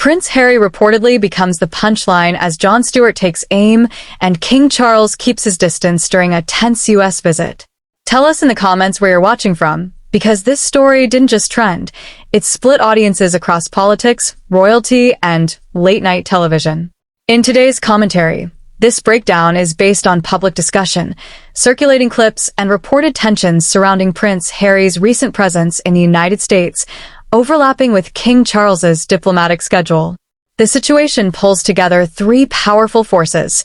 Prince Harry reportedly becomes the punchline as Jon Stewart takes aim and King Charles keeps his distance during a tense US visit. Tell us in the comments where you're watching from, because this story didn't just trend, it split audiences across politics, royalty, and late-night television. In today's commentary, this breakdown is based on public discussion, circulating clips, and reported tensions surrounding Prince Harry's recent presence in the United States, overlapping with King Charles's diplomatic schedule. The situation pulls together three powerful forces: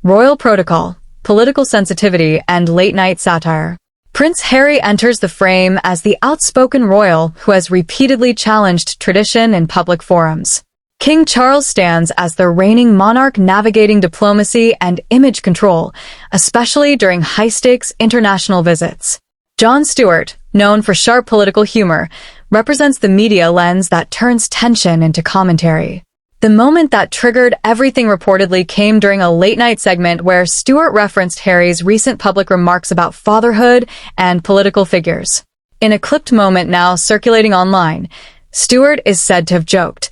royal protocol, political sensitivity, and late-night satire. Prince Harry enters the frame as the outspoken royal who has repeatedly challenged tradition in public forums. King Charles stands as the reigning monarch navigating diplomacy and image control, especially during high-stakes international visits. Jon Stewart, known for sharp political humor, represents the media lens that turns tension into commentary. The moment that triggered everything reportedly came during a late-night segment where Stewart referenced Harry's recent public remarks about fatherhood and political figures. In a clipped moment now circulating online, Stewart is said to have joked,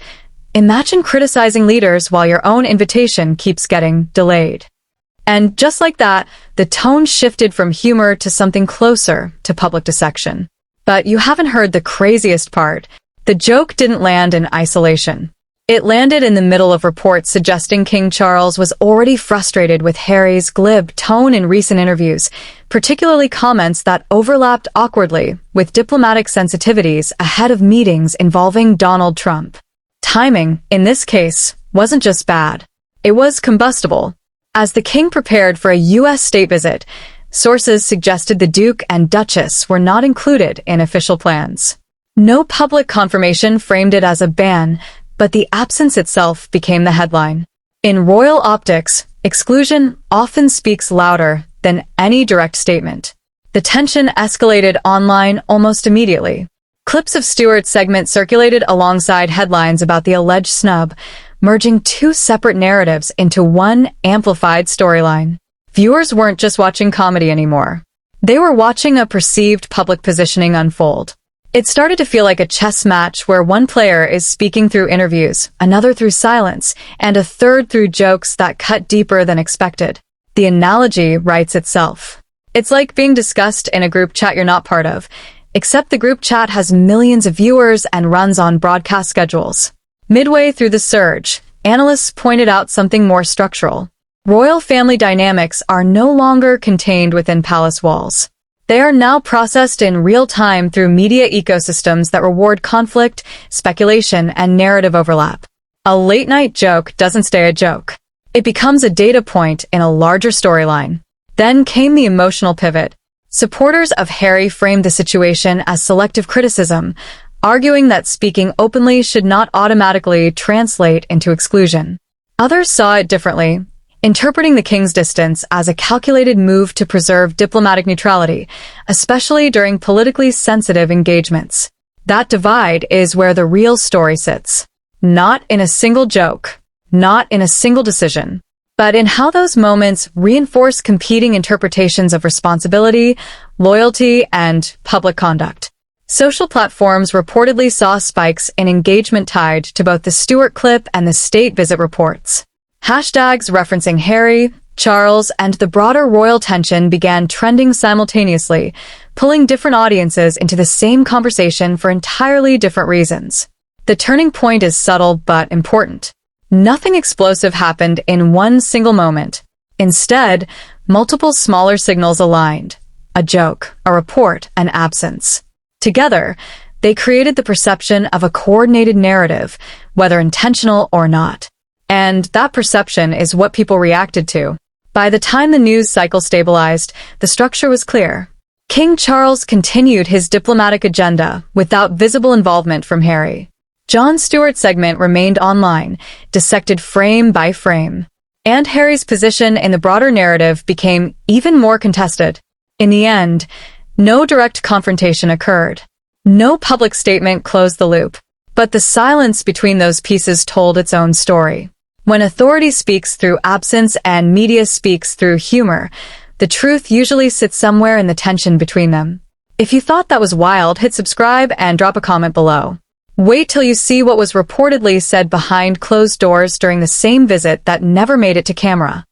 "Imagine criticizing leaders while your own invitation keeps getting delayed." And just like that, the tone shifted from humor to something closer to public dissection. But you haven't heard the craziest part. The joke didn't land in isolation. It landed in the middle of reports suggesting King Charles was already frustrated with Harry's glib tone in recent interviews, particularly comments that overlapped awkwardly with diplomatic sensitivities ahead of meetings involving Donald Trump. Timing, in this case, wasn't just bad. It was combustible. As the king prepared for a U.S. state visit, sources suggested the Duke and Duchess were not included in official plans. No public confirmation framed it as a ban, but the absence itself became the headline. In royal optics, exclusion often speaks louder than any direct statement. The tension escalated online almost immediately. Clips of Stewart's segment circulated alongside headlines about the alleged snub, merging two separate narratives into one amplified storyline. Viewers weren't just watching comedy anymore. They were watching a perceived public positioning unfold. It started to feel like a chess match where one player is speaking through interviews, another through silence, and a third through jokes that cut deeper than expected. The analogy writes itself. It's like being discussed in a group chat you're not part of, except the group chat has millions of viewers and runs on broadcast schedules. Midway through the surge, analysts pointed out something more structural. Royal family dynamics are no longer contained within palace walls. They are now processed in real time through media ecosystems that reward conflict, speculation, and narrative overlap. A late-night joke doesn't stay a joke. It becomes a data point in a larger storyline. Then came the emotional pivot. Supporters of Harry framed the situation as selective criticism, arguing that speaking openly should not automatically translate into exclusion. Others saw it differently, interpreting the king's distance as a calculated move to preserve diplomatic neutrality, especially during politically sensitive engagements. That divide is where the real story sits. Not in a single joke, not in a single decision, but in how those moments reinforce competing interpretations of responsibility, loyalty, and public conduct. Social platforms reportedly saw spikes in engagement tied to both the Stewart clip and the state visit reports. Hashtags referencing Harry, Charles, and the broader royal tension began trending simultaneously, pulling different audiences into the same conversation for entirely different reasons. The turning point is subtle but important. Nothing explosive happened in one single moment. Instead, multiple smaller signals aligned. A joke, a report, an absence. Together, they created the perception of a coordinated narrative, whether intentional or not. And that perception is what people reacted to. By the time the news cycle stabilized, the structure was clear. King Charles continued his diplomatic agenda without visible involvement from Harry. Jon Stewart's segment remained online, dissected frame by frame. And Harry's position in the broader narrative became even more contested. In the end, no direct confrontation occurred. No public statement closed the loop. But the silence between those pieces told its own story. When authority speaks through absence and media speaks through humor, the truth usually sits somewhere in the tension between them. If you thought that was wild, hit subscribe and drop a comment below. Wait till you see what was reportedly said behind closed doors during the same visit that never made it to camera.